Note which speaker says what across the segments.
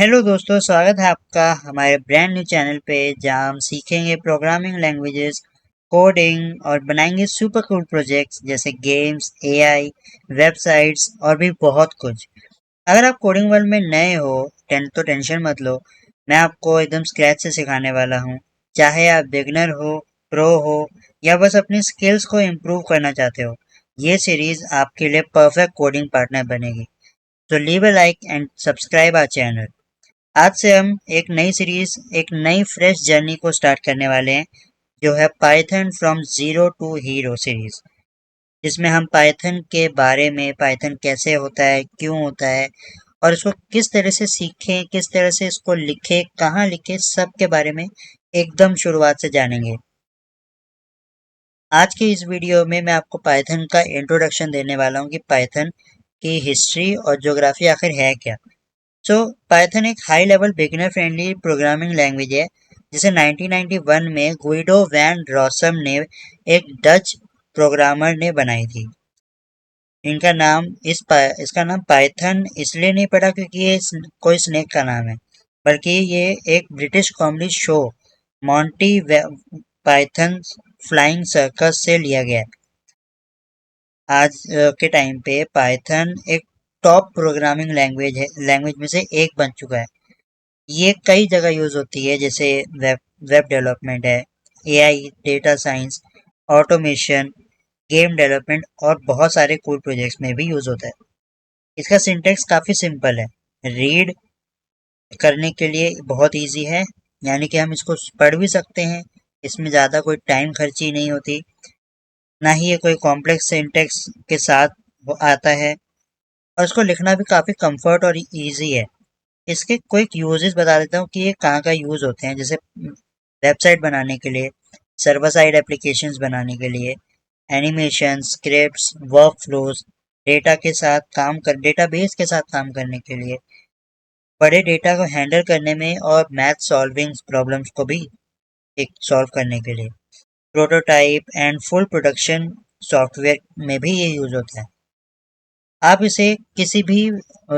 Speaker 1: Hello दोस्तों, स्वागत है आपका हमारे ब्रांड न्यू चैनल पे जहाँ हम सीखेंगे प्रोग्रामिंग लैंग्वेजेस, कोडिंग और बनाएंगे सुपर कूल प्रोजेक्ट्स जैसे गेम्स, एआई, वेबसाइट्स और भी बहुत कुछ। अगर आप कोडिंग वर्ल्ड में नए हो तो टेंशन मत लो। मैं आपको एकदम स्क्रैच से सिखाने वाला हूँ। चाहे आप बिगनर हो, प्रो हो या बस अपनी स्किल्स को इम्प्रूव करना चाहते हो, ये सीरीज आपके लिए परफेक्ट कोडिंग पार्टनर बनेगी। तो leave a like and subscribe our channel. आज से हम एक नई सीरीज, एक नई फ्रेश जर्नी को स्टार्ट करने वाले हैं, जो है Python from zero to hero series, जिसमें हम पाइथन के बारे में, पाइथन कैसे होता है, क्यों होता है और इसको किस तरह से सीखें, किस तरह से इसको लिखें, कहाँ लिखें, सब के बारे में एकदम शुरुआत से जानेंगे। आज की इस वीडियो में मैं आपको पाइथन का इंट्रोडक्शन देने वाला हूँ कि पाइथन की हिस्ट्री और ज्योग्राफी आखिर है क्या। सो पाइथन एक high level beginner friendly programming language है, जिसे 1991 में गुइडो वैन रॉसम ने, एक डच प्रोग्रामर ने बनाई थी। इनका नाम इसका नाम पाइथन इसलिए नहीं पड़ा क्योंकि ये कोई स्नेक का नाम है, बल्कि ये एक British comedy show Monty Python flying circus से लिया गया है। आज के टाइम पे पाइथन एक टॉप प्रोग्रामिंग लैंग्वेज में से एक बन चुका है। ये कई जगह यूज होती है, जैसे वेब डेवलपमेंट है, AI, data science, automation, game development और बहुत सारे कूल प्रोजेक्ट्स में भी यूज होता है। इसका सिंटेक्स काफी सिंपल है। रीड करने के लिए बहुत इजी है, यानी कि हम इसको पढ़ भी सकते हैं। इसमें ज़्यादा कोई टाइम खर्ची नहीं होती, ना ही ये कोई कॉम्प्लेक्स सिंटेक्स के साथ वो आता है। और इसको लिखना भी काफ़ी कंफर्ट और इजी है। इसके क्विक यूजेस बता देता हूँ कि ये कहाँ का यूज होते हैं। जैसे वेबसाइट बनाने के लिए, सर्वर साइड एप्लीकेशंस बनाने के लिए, animation, scripts, work flows, database के साथ काम करने के लिए, बड़े डेटा को हैंडल करने में और मैथ सॉल्विंग प्रॉब्लम्स को भी एक सॉल्व करने के लिए, prototype and full production software में भी ये यूज होता है। आप इसे किसी भी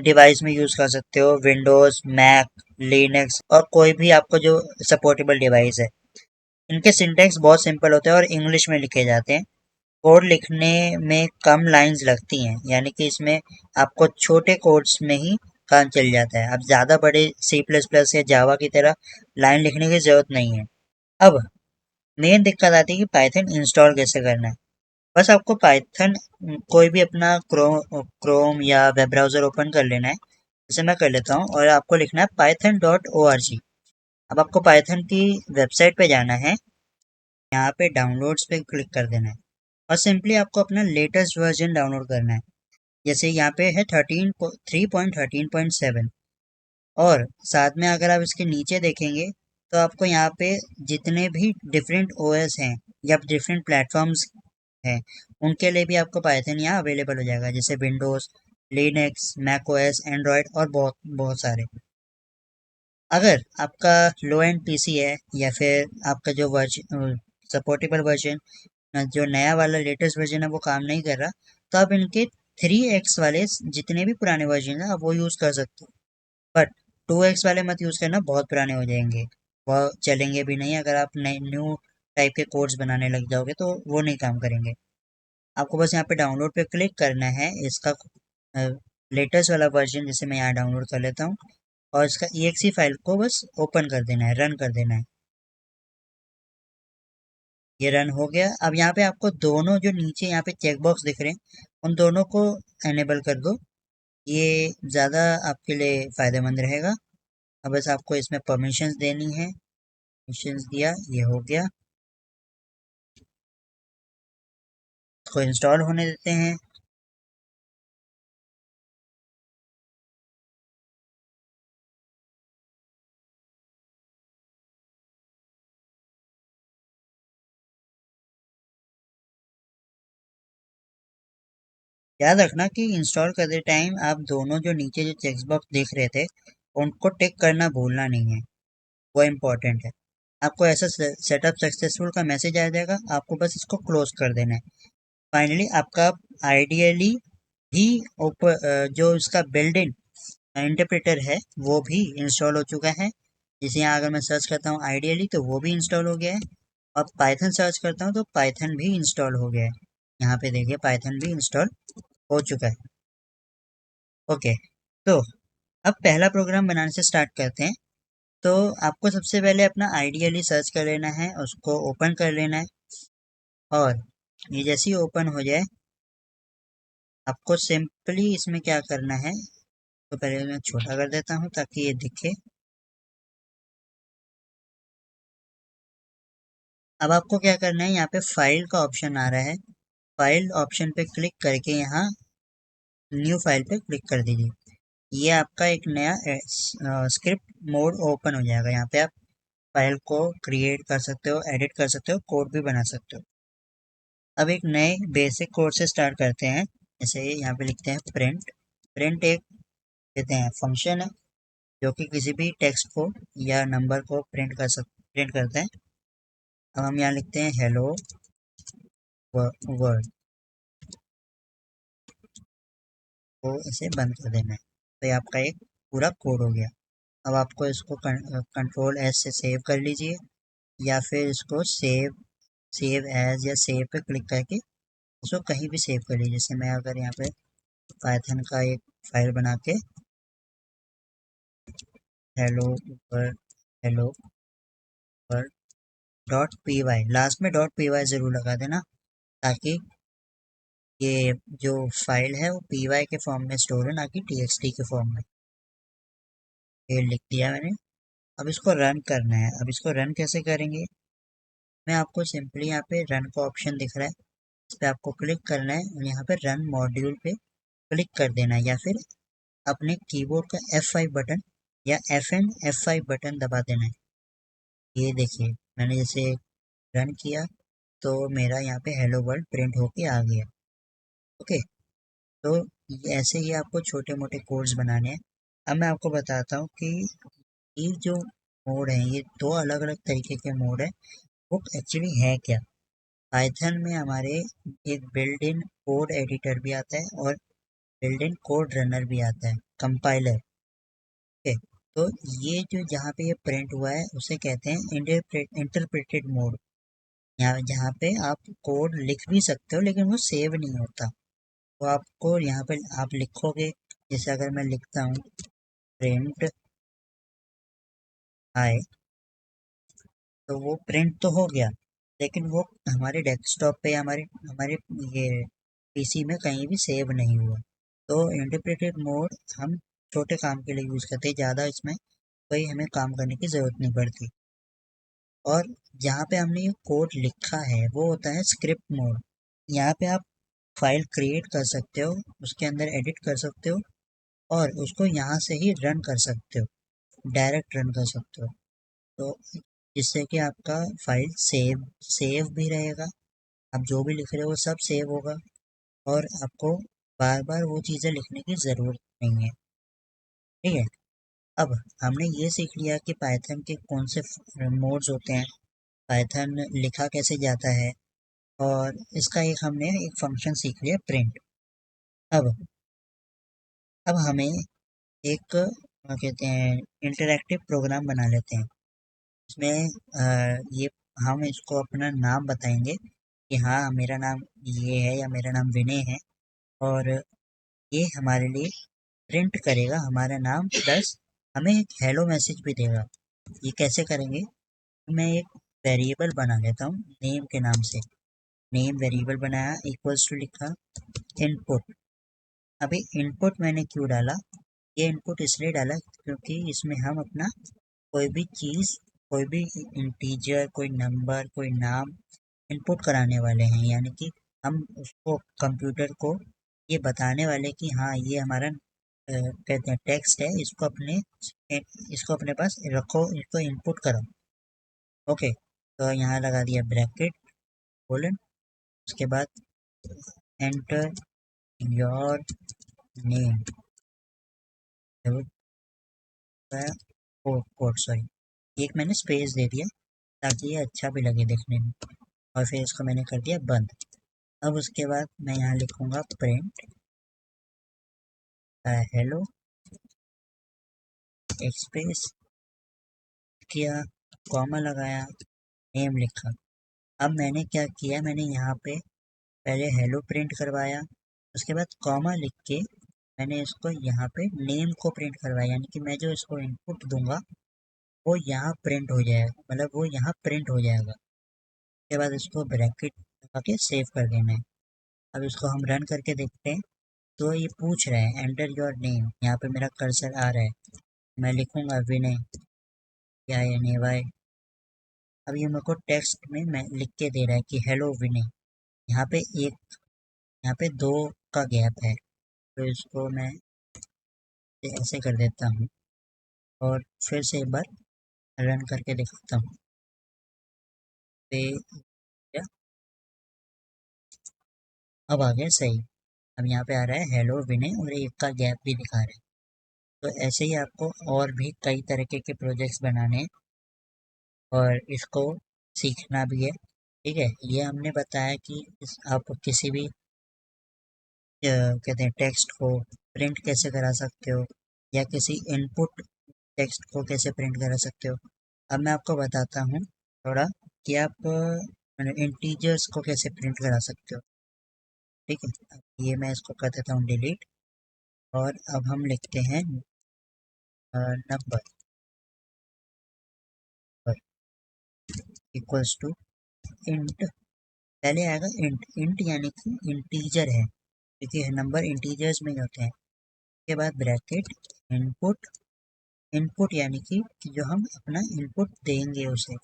Speaker 1: डिवाइस में यूज कर सकते हो, विंडोज, मैक, लिनक्स और कोई भी आपको जो सपोर्टेबल डिवाइस है। इनके सिंटेक्स बहुत सिंपल होते हैं और इंग्लिश में लिखे जाते हैं। कोड लिखने में कम लाइंस लगती हैं, यानी कि इसमें आपको छोटे कोड्स में ही काम चल जाता है। अब ज़्यादा बड़े सी प्लस प्लस या जावा की तरह लाइन लिखने की ज़रूरत नहीं है। अब मेन दिक्कत आती है कि पाइथन इंस्टॉल कैसे करना है। बस आपको पाइथन कोई भी अपना क्रोम या वेब ब्राउज़र ओपन कर लेना है, जैसे मैं कर लेता हूँ, और आपको लिखना है python.org। अब आपको पाइथन की वेबसाइट पे जाना है, यहाँ पे डाउनलोड्स पे क्लिक कर देना है और सिंपली आपको अपना लेटेस्ट वर्जन डाउनलोड करना है। जैसे यहाँ पे है 3.13.7। और साथ में अगर आप इसके नीचे देखेंगे तो आपको यहाँ पे जितने भी डिफरेंट ओएस हैं या डिफरेंट प्लेटफॉर्म्स हैं, उनके लिए भी आपको पाइथन यहाँ अवेलेबल हो जाएगा, जैसे Windows, Linux, Mac OS, Android और बहुत बहुत सारे। अगर आपका लो एंड पीसी है या फिर आपका जो वर्जन सपोर्टेबल वर्जन, जो नया वाला लेटेस्ट वर्जन है, वो काम नहीं कर रहा, तो आप इनके 3x वाले जितने भी पुराने वर्जन है आप वो यूज़ कर सकते हो। बट 2x वाले मत यूज़ करना, बहुत पुराने हो जाएंगे, वो चलेंगे भी नहीं। अगर आप नए न्यू टाइप के कोड्स बनाने लग जाओगे तो वो नहीं काम करेंगे। आपको बस यहाँ पे डाउनलोड पे क्लिक करना है, इसका लेटेस्ट वाला वर्जन जिसे मैं यहाँ डाउनलोड कर लेता हूँ, और इसका exe फाइल को बस ओपन कर देना है, रन कर देना है। ये रन हो गया। अब यहाँ पे आपको दोनों जो नीचे यहाँ पे चेक बॉक्स दिख रहे हैं, उन दोनों को एनेबल कर दो। ये ज़्यादा आपके लिए फ़ायदेमंद रहेगा। अब बस आपको इसमें परमिशंस देनी है। परमिशंस दिया, ये हो गया। इसको इंस्टॉल होने देते हैं। याद रखना कि इंस्टॉल करते टाइम आप दोनों जो नीचे जो चेक बॉक्स देख रहे थे, उनको टिक करना भूलना नहीं है, वो इम्पोर्टेंट है। आपको ऐसा सेटअप सक्सेसफुल का मैसेज आ जाएगा, आपको बस इसको क्लोज कर देना है। फाइनली आपका आइडियली ही जो इसका बिल्ड इन इंटरप्रेटर है वो भी इंस्टॉल हो चुका है। जैसे यहाँ अगर मैं सर्च करता हूँ आइडियली तो वो भी इंस्टॉल हो गया है। अब पाइथन सर्च करता हूँ तो पाइथन भी इंस्टॉल हो गया है। यहाँ पे देखिए पाइथन भी इंस्टॉल हो चुका है। ओके, तो अब पहला प्रोग्राम बनाने से स्टार्ट करते हैं। तो आपको सबसे पहले अपना आइडियली सर्च कर लेना है, उसको ओपन कर लेना है। और ये जैसे ही ओपन हो जाए आपको सिंपली इसमें क्या करना है, तो पहले मैं छोटा कर देता हूँ ताकि ये दिखे। अब आपको क्या करना है, यहाँ पे फाइल का ऑप्शन आ रहा है, फाइल ऑप्शन पे क्लिक करके यहाँ न्यू फाइल पे क्लिक कर दीजिए। ये आपका एक नया स्क्रिप्ट मोड ओपन हो जाएगा। यहाँ पे आप फाइल को क्रिएट कर सकते हो, एडिट कर सकते हो, कोड भी बना सकते हो। अब एक नए बेसिक कोड से स्टार्ट करते हैं। जैसे यहाँ पे लिखते हैं प्रिंट। प्रिंट एक कहते हैं फंक्शन है जो कि किसी भी टेक्स्ट को या नंबर को प्रिंट करते हैं। अब हम यहाँ लिखते हैं हेलो वर्ल्ड, को इसे बंद कर देना है। तो ये आपका एक पूरा कोड हो गया। अब आपको इसको कंट्रोल एस से सेव कर लीजिए, या फिर इसको सेव एज या सेव पे क्लिक करके इसको कहीं भी सेव कर लीजिए। जैसे मैं अगर यहाँ पे पाइथन का एक फाइल बना के hello world, hello world dot P Y, last में डॉट पी वाई जरूर लगा देना, ताकि ये जो फाइल है वो पी वाई के फॉर्म में स्टोर है, ना कि टी एक्स टी के फॉर्म में। ये लिख दिया मैंने। अब इसको रन करना है। अब इसको रन कैसे करेंगे, मैं आपको सिंपली यहाँ पे रन का ऑप्शन दिख रहा है, इस पर आपको क्लिक करना है और यहाँ पे रन मॉड्यूल पे क्लिक कर देना है, या फिर अपने कीबोर्ड का F5 बटन या F5 बटन दबा देना है। ये देखिए मैंने जैसे रन किया तो मेरा यहाँ पे हेलो वर्ल्ड प्रिंट होके आ गया। ओके, तो ऐसे ही आपको छोटे मोटे कोड्स बनाने हैं। अब मैं आपको बताता हूँ कि ये जो मोड है, ये दो अलग अलग तरीके के मोड है, वो एक्चुअली है क्या। पाइथन में हमारे एक बिल्ड इन कोड एडिटर भी आता है और बिल्ड इन कोड रनर भी आता है, कंपाइलर। ओके, तो ये जो जहाँ पे ये प्रिंट हुआ है उसे कहते हैं इंटरप्रेटेड मोड। यहाँ जहाँ पे आप कोड लिख भी सकते हो लेकिन वो सेव नहीं होता। तो आपको यहाँ पे आप लिखोगे, जैसे अगर मैं लिखता हूँ प्रिंट हाय, तो वो प्रिंट तो हो गया लेकिन वो हमारे डेस्कटॉप पे या हमारे हमारे ये पीसी में कहीं भी सेव नहीं हुआ। तो इंटरप्रेटेड मोड हम छोटे काम के लिए यूज़ करते हैं, ज़्यादा इसमें कोई हमें काम करने की ज़रूरत नहीं पड़ती। और जहाँ पे हमने ये कोड लिखा है वो होता है स्क्रिप्ट मोड। यहाँ पे आप फाइल क्रिएट कर सकते हो, उसके अंदर एडिट कर सकते हो और उसको यहाँ से ही रन कर सकते हो, डायरेक्ट रन कर सकते हो। तो जिससे कि आपका फाइल सेव भी रहेगा, आप जो भी लिख रहे हो वो सब सेव होगा, और आपको बार बार वो चीज़ें लिखने की ज़रूरत नहीं है। ठीक है, अब हमने ये सीख लिया कि पाइथन के कौन से मोड्स होते हैं, पाइथन लिखा कैसे जाता है, और इसका एक हमने एक फंक्शन सीख लिया प्रिंट। अब अब हमें एक क्या कहते हैं इंटरैक्टिव प्रोग्राम बना लेते हैं। इसमें ये हम इसको अपना नाम बताएंगे कि हाँ मेरा नाम ये है या मेरा नाम विनय है, और ये हमारे लिए प्रिंट करेगा हमारा नाम, प्लस हमें एक हेलो मैसेज भी देगा। ये कैसे करेंगे, मैं एक वेरिएबल बना लेता हूँ नेम के नाम से। नेम वेरिएबल बनाया, इक्वल्स टू लिखा इनपुट। अभी इनपुट मैंने क्यों डाला, ये इनपुट इसलिए डाला क्योंकि इसमें हम अपना कोई भी चीज़, कोई भी इंटीजर, कोई नंबर, कोई नाम इनपुट कराने वाले हैं, यानी कि हम उसको कंप्यूटर को ये बताने वाले कि हाँ ये हमारा कहते हैं टेक्स्ट है, इसको अपने पास रखो, इसको इनपुट करो। ओके, तो यहाँ लगा दिया ब्रैकेट कोलन, उसके बाद enter your name, code sorry, एक मैंने स्पेस दे दिया ताकि ये अच्छा भी लगे देखने में, और फिर इसको मैंने कर दिया बंद। अब उसके बाद मैं यहाँ लिखूंगा प्रिंट हेलो एक स्पेस किया, कॉमा लगाया, नेम लिखा। अब मैंने क्या किया, मैंने यहाँ पे पहले हेलो प्रिंट करवाया, उसके बाद कॉमा लिख के मैंने इसको यहाँ पे नेम को प्रिंट करवाया, यानी कि मैं जो इसको इनपुट दूंगा वो यहाँ प्रिंट हो जाएगा, मतलब वो यहाँ प्रिंट हो जाएगा। उसके बाद इसको ब्रैकेट लगा के सेव कर देना है। अब इसको हम रन करके देखते हैं। तो ये पूछ रहा है एंटर योर नेम, यहाँ पे मेरा कर्सर आ रहा है, मैं लिखूंगा विनय, VINAY। अब ये मेरे को टेक्स्ट में मैं लिख के दे रहा है कि हेलो विनय। यहाँ पे एक, यहाँ पे दो का गैप है, तो इसको मैं ऐसे कर देता हूँ और फिर से एक बार रन करके दिखाता हूँ। पे क्या, अब आ गया सही। अब यहाँ पे आ रहा है हेलो विनय और एक का गैप भी दिखा रहा है। तो ऐसे ही आपको और भी कई तरीके के प्रोजेक्ट्स बनाने हैं और इसको सीखना भी है। ठीक है, ये हमने बताया कि आप किसी भी कहते हैं टेक्स्ट को प्रिंट कैसे करा सकते हो, या किसी इनपुट टेक्स्ट को कैसे प्रिंट करा सकते हो। अब मैं आपको बताता हूँ थोड़ा कि आप इंटीजर्स को कैसे प्रिंट करा सकते हो। ठीक है, अब ये मैं इसको कर देता हूँ डिलीट, और अब हम लिखते हैं नंबर इक्वल्स टू इंट। पहले आएगा इंट, इंट यानी कि इंटीजर है, क्योंकि नंबर इंटीजर्स में ही होते हैं। उसके बाद ब्रैकेट इनपुट, इनपुट यानी कि जो हम अपना इनपुट देंगे उसे,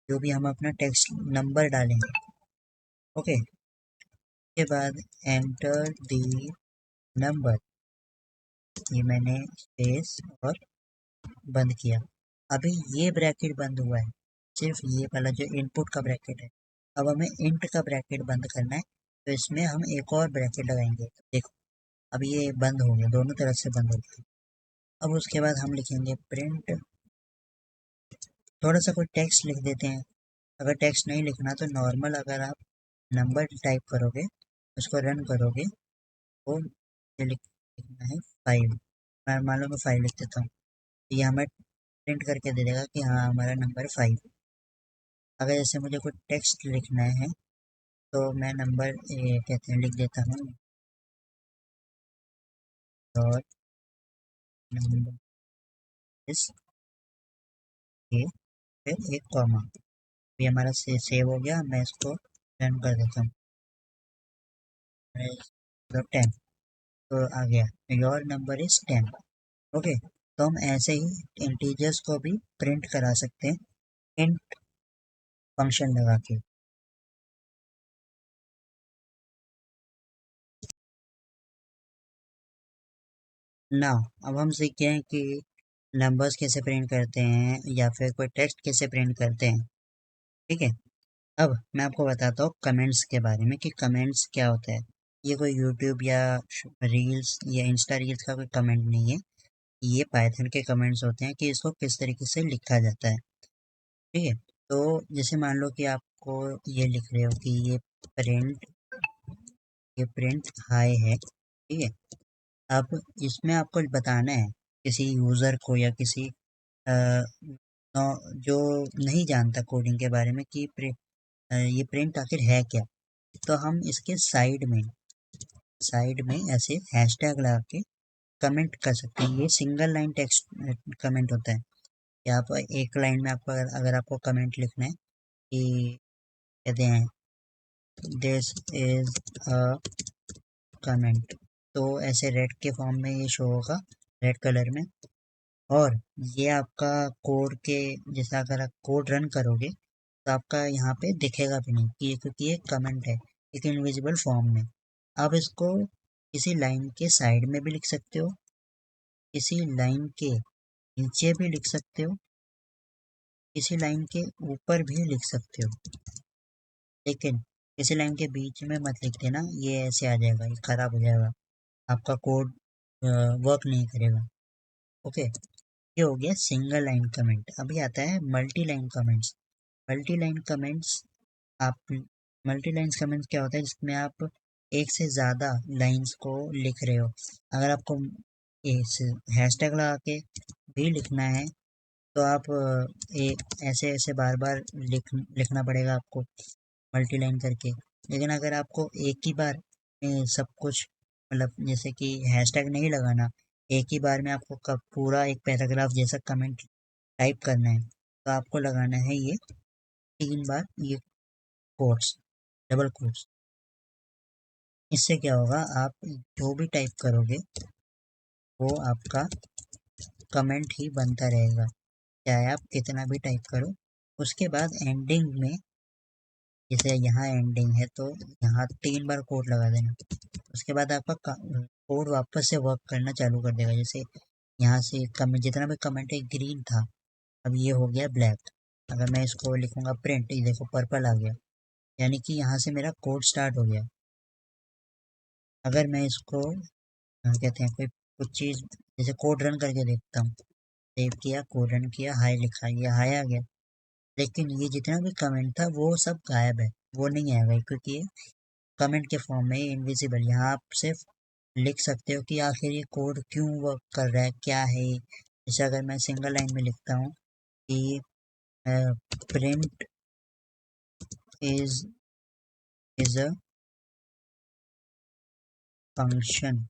Speaker 1: जो भी हम अपना टेक्स्ट नंबर डालेंगे। ओके, उसके बाद एंटर द नंबर, ये मैंने स्पेस और बंद किया। अभी ये ब्रैकेट बंद हुआ है, सिर्फ ये वाला जो इनपुट का ब्रैकेट है। अब हमें इंट का ब्रैकेट बंद करना है, तो इसमें हम एक और ब्रैकेट लगाएंगे। देखो अब ये बंद हो गया, दोनों तरफ से बंद हो गया। अब उसके बाद हम लिखेंगे प्रिंट, थोड़ा सा कोई टेक्स्ट लिख देते हैं। अगर टेक्स्ट नहीं लिखना तो नॉर्मल, अगर आप नंबर टाइप करोगे, उसको रन करोगे, तो ये लिखना है 5। मैं मान लो मैं 5 लिख देता हूँ, तो ये हमें प्रिंट करके दे देगा कि हाँ हमारा नंबर 5। अगर जैसे मुझे कोई टेक्स्ट लिखना है तो मैं नंबर कहते हैं लिख देता हूँ डॉट नंबर इस के, फिर एक कॉमा। ये हमारा सेव हो गया, मैं इसको रन कर देता हूँ। 10, तो आ गया योर नंबर इज 10। ओके, तो हम ऐसे ही इंटीजर्स को भी प्रिंट करा सकते हैं इंट फंक्शन लगा के। ना, अब हम सीखते हैं कि नंबर्स कैसे प्रिंट करते हैं या फिर कोई टेक्स्ट कैसे प्रिंट करते हैं। ठीक है, अब मैं आपको बताता हूँ कमेंट्स के बारे में कि कमेंट्स क्या होता है। ये कोई यूट्यूब या रील्स या इंस्टा रील्स का कोई कमेंट नहीं है, ये पाइथन के कमेंट्स होते हैं कि इसको किस तरीके से लिखा जाता है। ठीक है, तो जैसे मान लो कि आपको ये लिख रहे हो कि प्रिंट ये प्रिंट हाई है। ठीक है, अब इसमें आपको बताना है किसी यूज़र को या किसी अ, जो नहीं जानता कोडिंग के बारे में कि ये प्रिंट आखिर है क्या। तो हम इसके साइड में ऐसे हैशटैग लगा के कमेंट कर सकते हैं। ये सिंगल लाइन टेक्स्ट कमेंट होता है कि आप एक लाइन में आपको अगर आपको कमेंट लिखना है कि कहते हैं दिस इज अ कमेंट, तो ऐसे रेड के फॉर्म में ये शो होगा, रेड कलर में। और ये आपका कोड के जैसे अगर आप कोड रन करोगे तो आपका यहाँ पे दिखेगा भी नहीं कि क्योंकि ये कमेंट है, एक इनविजिबल फॉर्म में। आप इसको किसी लाइन के साइड में भी लिख सकते हो, किसी लाइन के नीचे भी लिख सकते हो, किसी लाइन के ऊपर भी लिख सकते हो, लेकिन किसी लाइन के बीच में मत लिख देना, ये ऐसे आ जाएगा, ये खराब हो जाएगा, आपका कोड वर्क नहीं करेगा। ओके, ये हो गया सिंगल लाइन कमेंट। अभी आता है multi line comments. Multi line comments आप मल्टी लाइन्स कमेंट्स क्या होता है, जिसमें आप एक से ज़्यादा लाइंस को लिख रहे हो। अगर आपको इस हैशटैग लगा के भी लिखना है तो आप एक ऐसे ऐसे बार बार लिखना पड़ेगा आपको मल्टी लाइन करके। लेकिन अगर आपको एक ही बार में सब कुछ मतलब जैसे कि हैशटैग नहीं लगाना, एक ही बार में आपको पूरा एक पैराग्राफ जैसा कमेंट टाइप करना है तो आपको लगाना है ये 3 बार ये कोट्स, डबल कोट्स। इससे क्या होगा, आप जो भी टाइप करोगे वो आपका कमेंट ही बनता रहेगा, चाहे आप कितना भी टाइप करो। उसके बाद एंडिंग में, जैसे यहाँ एंडिंग है तो यहाँ 3 बार कोड लगा देना। उसके बाद आपका कोड वापस से वर्क करना चालू कर देगा। जैसे यहाँ से जितना भी कमेंट है ग्रीन था, अब ये हो गया ब्लैक। अगर मैं इसको लिखूंगा प्रिंट, ये देखो पर्पल आ गया, यानी कि यहाँ से मेरा कोड स्टार्ट हो गया। अगर मैं इसको कहते हैं कोई कुछ चीज़, जैसे कोड रन करके देखता हूँ, सेव किया, कोड रन किया, हाई लिखा, ये हाई आ गया। लेकिन ये जितना भी कमेंट था वो सब गायब है, वो नहीं आएगा क्योंकि ये कमेंट के फॉर्म में इनविजिबल। यहाँ आप सिर्फ लिख सकते हो कि आखिर ये कोड क्यों वर्क कर रहा है, क्या है। जैसे अगर मैं सिंगल लाइन में लिखता हूँ कि print is a function,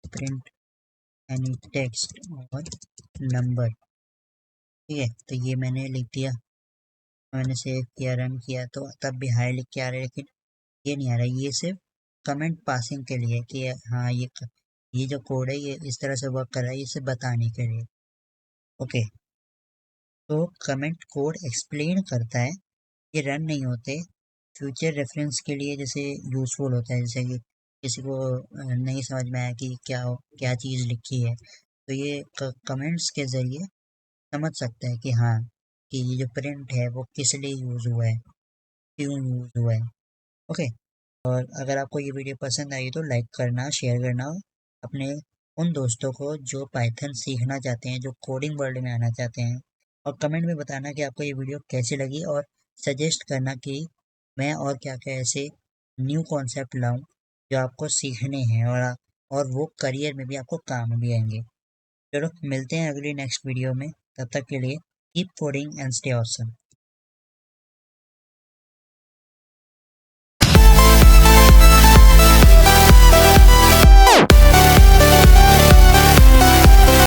Speaker 1: print any text और नंबर, ठीक है। तो ये मैंने लिख दिया, मैंने सेव किया, रन किया, तो तब भी हाई लिख के आ रहा है, लेकिन ये नहीं आ रहा है। ये सिर्फ कमेंट पासिंग के लिए कि हाँ ये जो कोड है ये इस तरह से वर्क कर रहा है, इसे बताने के लिए। ओके, तो कमेंट कोड एक्सप्लेन करता है, ये रन नहीं होते। फ्यूचर रेफरेंस के लिए जैसे यूज़फुल होता है, जैसे कि किसी को नहीं समझ में आया कि क्या क्या चीज़ लिखी है, तो ये कमेंट्स के ज़रिए समझ सकता है कि हाँ, कि ये जो प्रिंट है वो किस लिए यूज़ हुआ है, क्यों यूज़ हुआ है। ओके, और अगर आपको ये वीडियो पसंद आई तो लाइक करना, शेयर करना अपने उन दोस्तों को जो पाइथन सीखना चाहते हैं, जो कोडिंग वर्ल्ड में आना चाहते हैं। और कमेंट में बताना कि आपको ये वीडियो कैसी लगी, और सजेस्ट करना कि मैं और क्या क्या ऐसे न्यू कॉन्सेप्ट लाऊं जो आपको सीखने हैं और वो करियर में भी आपको काम भी आएंगे। चलो मिलते हैं अगली नेक्स्ट वीडियो में, तब तक के लिए keep coding and stay awesome.